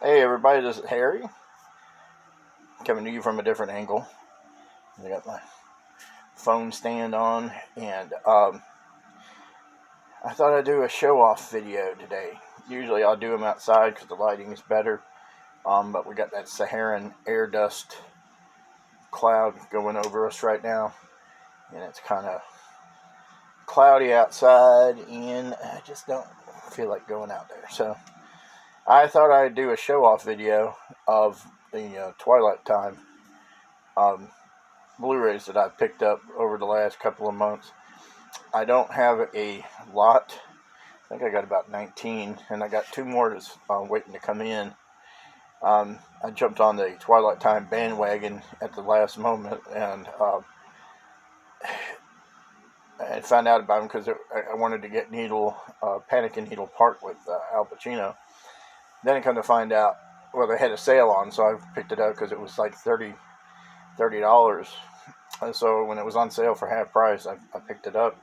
Hey everybody, this is Harry, coming to you from a different angle. I got my phone stand on, and I thought I'd do a show-off video today. Usually I'll do them outside because the lighting is better, but we got that Saharan air dust cloud going over us right now, and it's kind of cloudy outside, and I just don't feel like going out there. So I thought I'd do a show-off video of the Twilight Time Blu-rays that I've picked up over the last couple of months. I don't have a lot. I think I got about 19, and I got 2 more that's waiting to come in. I jumped on the Twilight Time bandwagon at the last moment, and I found out about them because I wanted to get Panic in Needle Park with Al Pacino. Then I come to find out, well, they had a sale on, so I picked it up because it was like $30. And so when it was on sale for half price, I picked it up.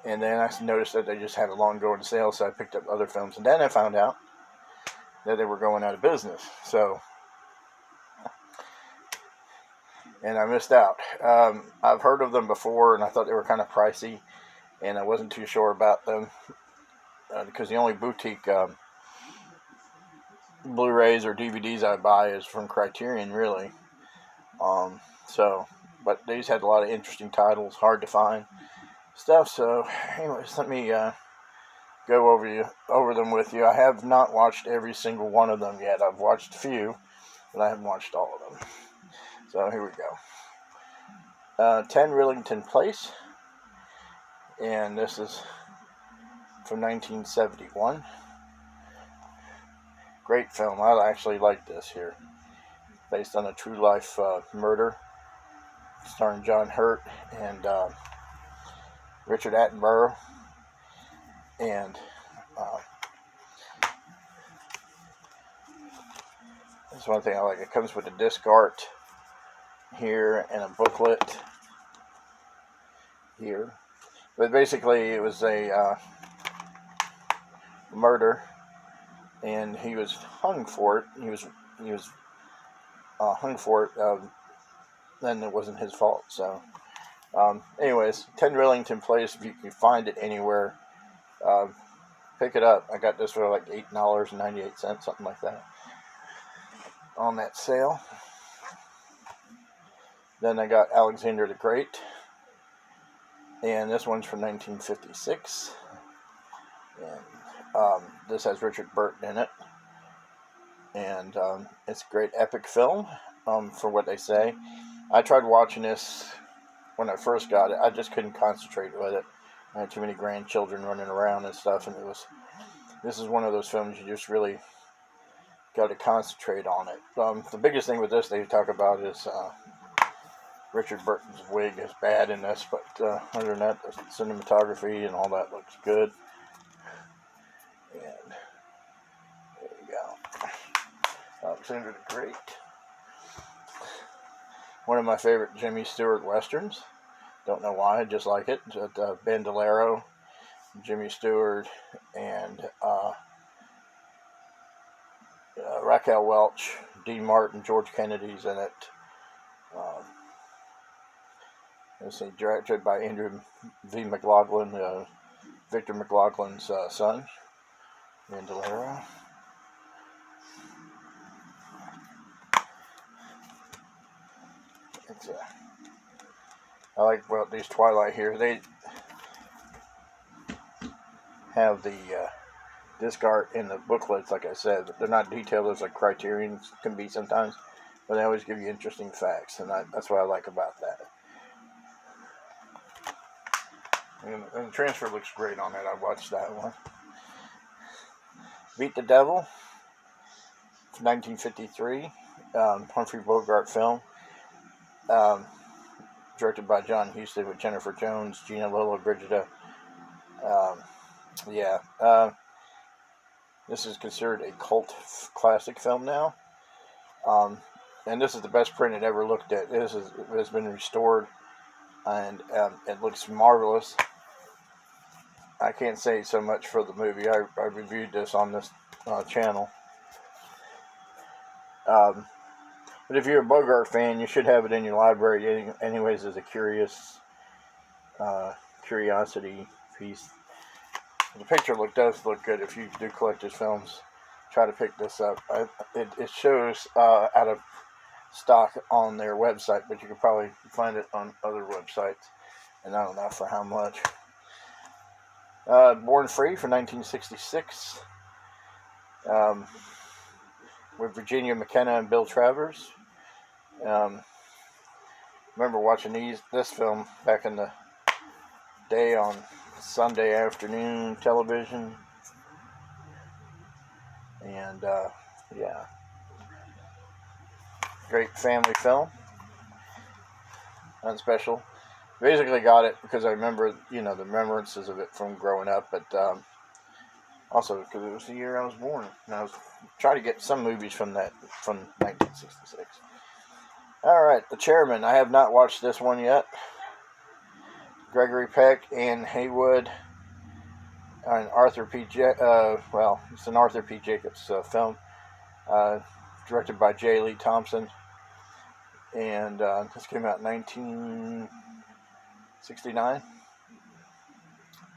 And then I noticed that they just had a long-going sale, so I picked up other films. And then I found out that they were going out of business. So, and I missed out. I've heard of them before, and I thought they were kind of pricey, and I wasn't too sure about them because the only boutique Blu-rays or DVDs I buy is from Criterion, really. But these had a lot of interesting titles, hard to find stuff. So, anyways, let me go over them with you. I have not watched every single one of them yet. I've watched a few, but I haven't watched all of them. So here we go. 10 Rillington Place, and this is from 1971. Great film. I actually like this here. Based on a true life murder, starring John Hurt and Richard Attenborough. And that's one thing I like. It comes with a disc art here and a booklet here. But basically, it was a murder, and he was hung for it. He was hung for it. Then it wasn't his fault. So, anyways, 10 Rillington Place. If you can find it anywhere, pick it up. I got this for like $8.98, something like that, on that sale. Then I got Alexander the Great, and this one's from 1956. And this has Richard Burton in it. And it's a great epic film, for what they say. I tried watching this when I first got it. I just couldn't concentrate with it. I had too many grandchildren running around and stuff, and this is one of those films you just really got to concentrate on it. The biggest thing with this they talk about is Richard Burton's wig is bad in this, but other than that, the cinematography and all that looks good. And there you go. Syndra Degree. One of my favorite Jimmy Stewart westerns. Don't know why, I just like it. Bandolero, Jimmy Stewart, and Raquel Welch, Dean Martin, George Kennedy's in it. Let's see, directed by Andrew V. McLaughlin, Victor McLaughlin's son. Bandolero. I like these Twilight here. They have the disc art in the booklets, like I said. They're not detailed as like Criterion can be sometimes, but they always give you interesting facts, and that's what I like about that. And the transfer looks great on it. I watched that one. Beat the Devil, 1953, Humphrey Bogart film. Directed by John Huston with Jennifer Jones, Gina Lolo, Brigida. This is considered a cult classic film now. And this is the best print it ever looked at. It has been restored, and it looks marvelous. I can't say so much for the movie. I reviewed this on this channel. But if you're a Bogart fan, you should have it in your library anyways as a curiosity piece. The picture does look good. If you do collect his films, try to pick this up. It shows out of stock on their website, but you can probably find it on other websites, and I don't know for how much. Born Free for 1966, with Virginia McKenna and Bill Travers. Remember watching this film back in the day on Sunday afternoon television, and yeah, great family film, unspecial. Basically got it because I remember, the remembrances of it from growing up, but also because it was the year I was born, and I was trying to get some movies from 1966. All right, The Chairman. I have not watched this one yet. Gregory Peck, Anne Haywood, and Arthur P. It's an Arthur P. Jacobs film, directed by J. Lee Thompson, and this came out in 1969.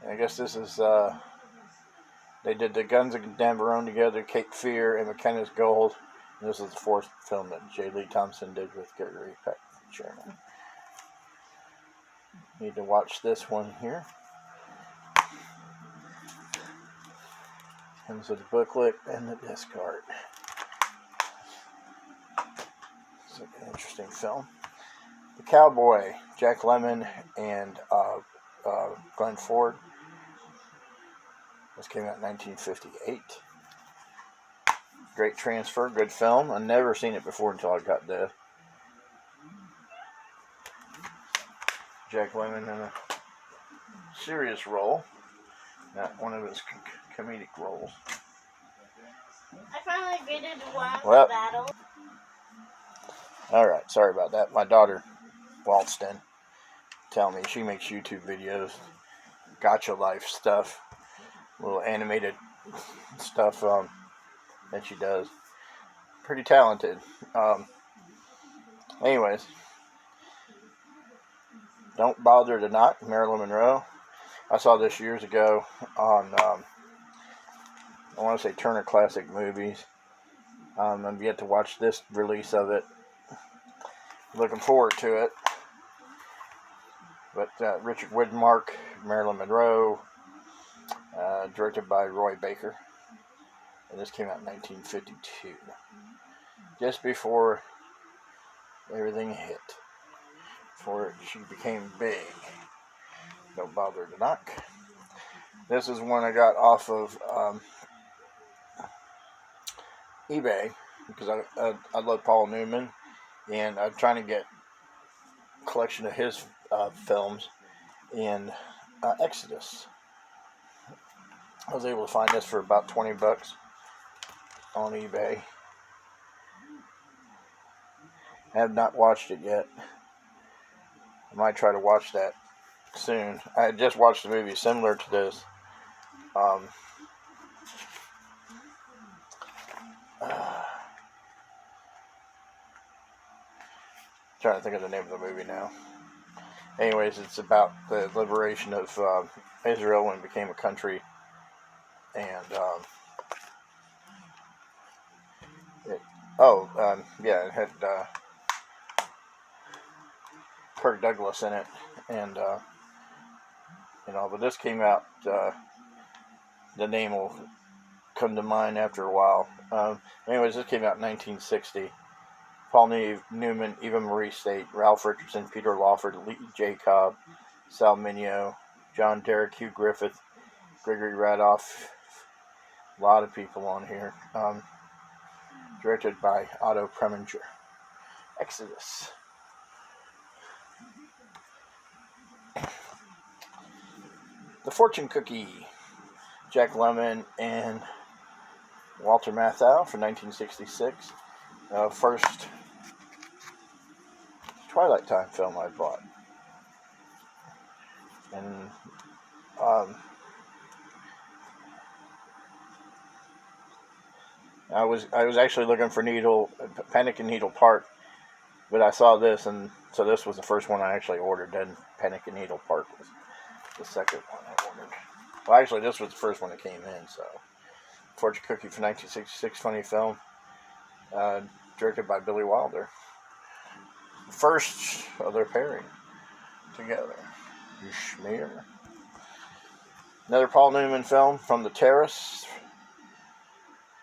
And I guess this is they did The Guns of Navarone together, Cape Fear, and McKenna's Gold. And this is the fourth film that J. Lee Thompson did with Gregory Peck, The Chairman. Need to watch this one here. Comes with the booklet and the disc art. It's an interesting film. The Cowboy, Jack Lemmon and Glenn Ford. This came out in 1958. Great transfer, good film. I've never seen it before until I got this. Jack Lemmon in a serious role, not one of his comedic roles. I finally graded one of the battles. Alright, sorry about that. My daughter waltzed in. Tell me, she makes YouTube videos, gotcha life stuff, little animated stuff that she does. Pretty talented. Anyways, Don't Bother to Knock, Marilyn Monroe. I saw this years ago on, I want to say Turner Classic Movies. I've yet to watch this release of it. Looking forward to it. But Richard Widmark, Marilyn Monroe, directed by Roy Baker. And this came out in 1952. Just before everything hit. Before she became big. Don't Bother to Knock. This is one I got off of eBay because I love Paul Newman, and I'm trying to get a collection of his films in Exodus. I was able to find this for about $20 on eBay. I have not watched it yet. I might try to watch that soon. I had just watched a movie similar to this. Trying to think of the name of the movie now. Anyways, it's about the liberation of Israel when it became a country, and it had Kirk Douglas in it, and but this came out. The name will come to mind after a while. Anyways, this came out in 1960. Paul Newman, Eva Marie State, Ralph Richardson, Peter Lawford, Lee J. Cobb, Sal Mineo, John Derek, Hugh Griffith, Gregory Radoff. A lot of people on here. Directed by Otto Preminger. Exodus. The Fortune Cookie. Jack Lemmon and Walter Matthau from 1966. First Twilight Time film I bought. And I was actually looking for Panic in Needle Park, but I saw this, and so this was the first one I actually ordered. Then Panic in Needle Park was the second one I ordered. Well, actually, this was the first one that came in. So, Fortune Cookie for 1966, funny film, directed by Billy Wilder. First of their pairing together. Schmear. Another Paul Newman film, From the Terrace.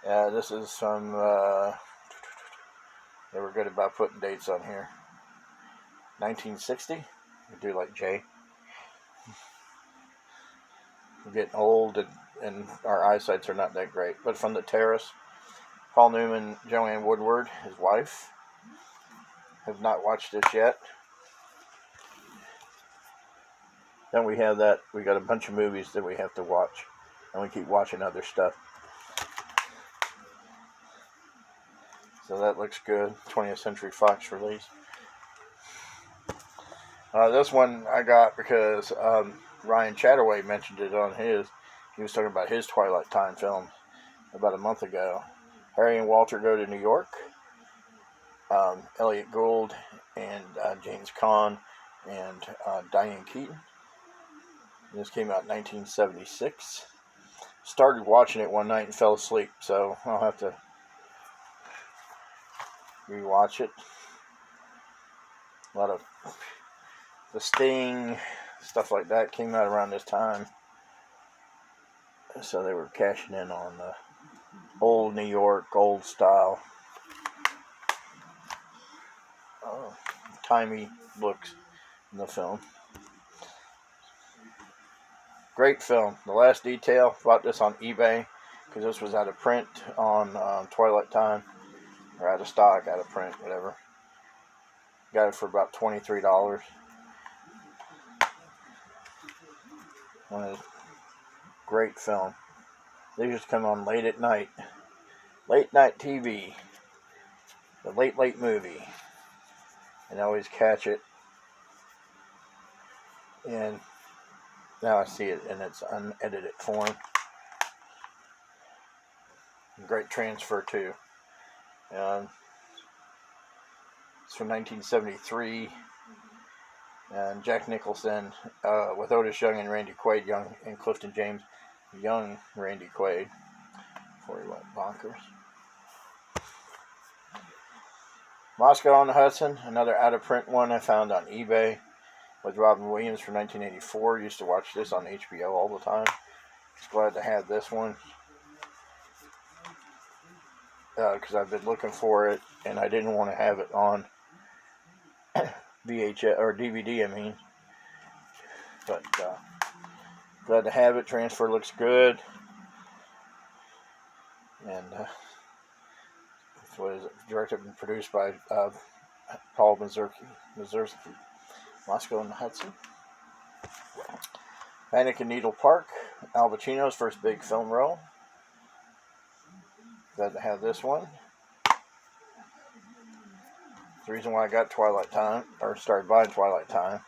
This is from. They were good about putting dates on here. 1960. We do like Jay. We're getting old and our eyesights are not that great. But From the Terrace. Paul Newman, Joanne Woodward, his wife. Have not watched this yet. Then we have that. We got a bunch of movies that we have to watch. And we keep watching other stuff. So that looks good. 20th Century Fox release. This one I got because Ryan Chataway mentioned it on his. He was talking about his Twilight Time film about a month ago. Harry and Walter Go to New York. Elliot Gould and James Caan and Diane Keaton. This came out in 1976. Started watching it one night and fell asleep, so I'll have to rewatch it. A lot of The Sting, stuff like that came out around this time. So they were cashing in on the old New York, old style, timey looks in the film. Great film. The Last Detail. Bought this on eBay because this was out of print on Twilight Time. Or out of stock, out of print, whatever. Got it for about $23. Great film. They just come on late at night. Late night TV. The late movie. And I always catch it. And now I see it in its unedited form. Great transfer too. It's from 1973. And Jack Nicholson with Otis Young and Randy Quaid, young, and Clifton James, young Randy Quaid, before he went bonkers. Moscow on the Hudson, another out-of-print one I found on eBay with Robin Williams from 1984. Used to watch this on HBO all the time. Just glad to have this one because I've been looking for it and I didn't want to have it on VHS or DVD, I mean. But glad to have it. Transfer looks good. And what is it? Directed and produced by Paul Mazursky. Moscow on the Hudson. Panic in Needle Park. Al Pacino's first big film role. Glad to have this one. The reason why I got Twilight Time, or started buying Twilight Time.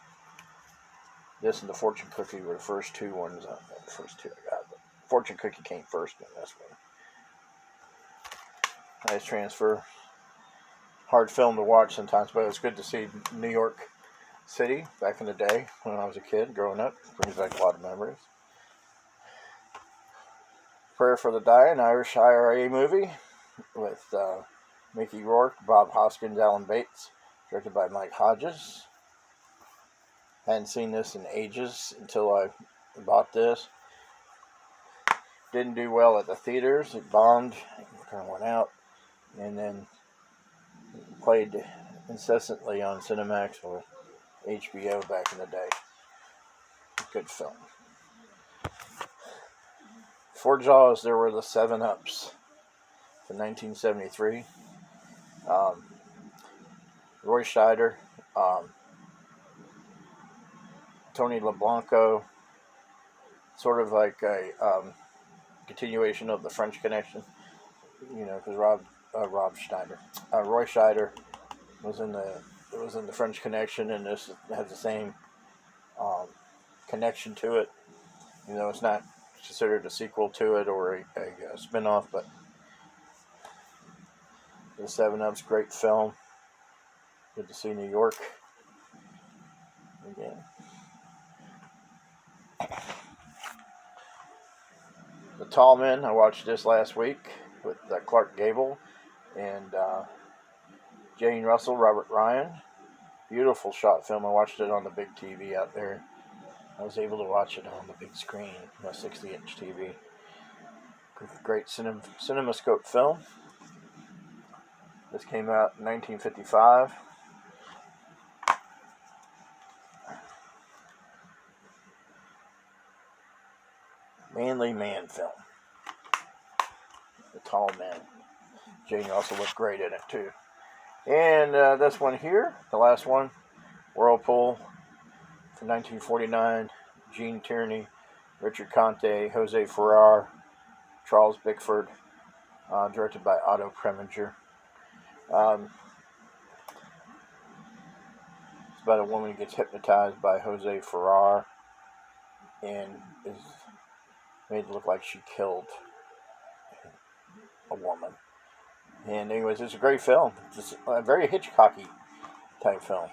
This and the Fortune Cookie were the first two ones. The first two I got. But Fortune Cookie came first in this one. Nice transfer. Hard film to watch sometimes, but it was good to see New York City back in the day when I was a kid growing up. Brings back a lot of memories. Prayer for the Dying, Irish IRA movie with Mickey Rourke, Bob Hoskins, Alan Bates, directed by Mike Hodges. Hadn't seen this in ages until I bought this. Didn't do well at the theaters. It bombed, kind of went out, and then played incessantly on Cinemax or HBO back in the day. Good film. For Jaws, there were the 7-Ups from 1973. Roy Scheider, Tony LeBlanco, sort of like a continuation of the French Connection, you know, because Roy Scheider was in the French Connection, and this has the same connection to it. You know, it's not considered a sequel to it or a spin-off, but The 7-Up's great film. Good to see New York again. The Tall Men, I watched this last week with Clark Gable and Jane Russell, Robert Ryan. Beautiful shot film. I watched it on the big TV out there. I was able to watch it on the big screen, a 60-inch TV. Great CinemaScope film. This came out in 1955. Manly Man film. The Tall Man. Jane Russell looked great in it too. And this one here, the last one, Whirlpool, from 1949. Gene Tierney, Richard Conte, Jose Ferrer, Charles Bickford, directed by Otto Preminger. It's about a woman who gets hypnotized by Jose Ferrer and is made to look like she killed a woman. And anyways, it's a great film. It's a very Hitchcocky type film.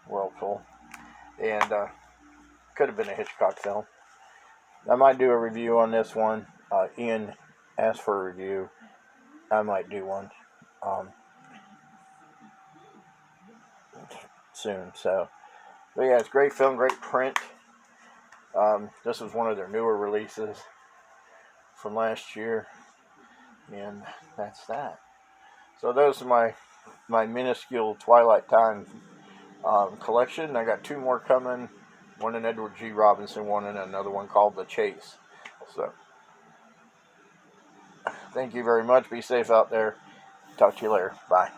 Whirlpool. And could have been a Hitchcock film. I might do a review on this one. Ian asked for a review. I might do one soon. But yeah, it's a great film, great print. This was one of their newer releases from last year. And that's that. So those are my minuscule Twilight Time collection. I got 2 more coming. One in Edward G. Robinson, one and another one called The Chase. So, thank you very much. Be safe out there. Talk to you later. Bye.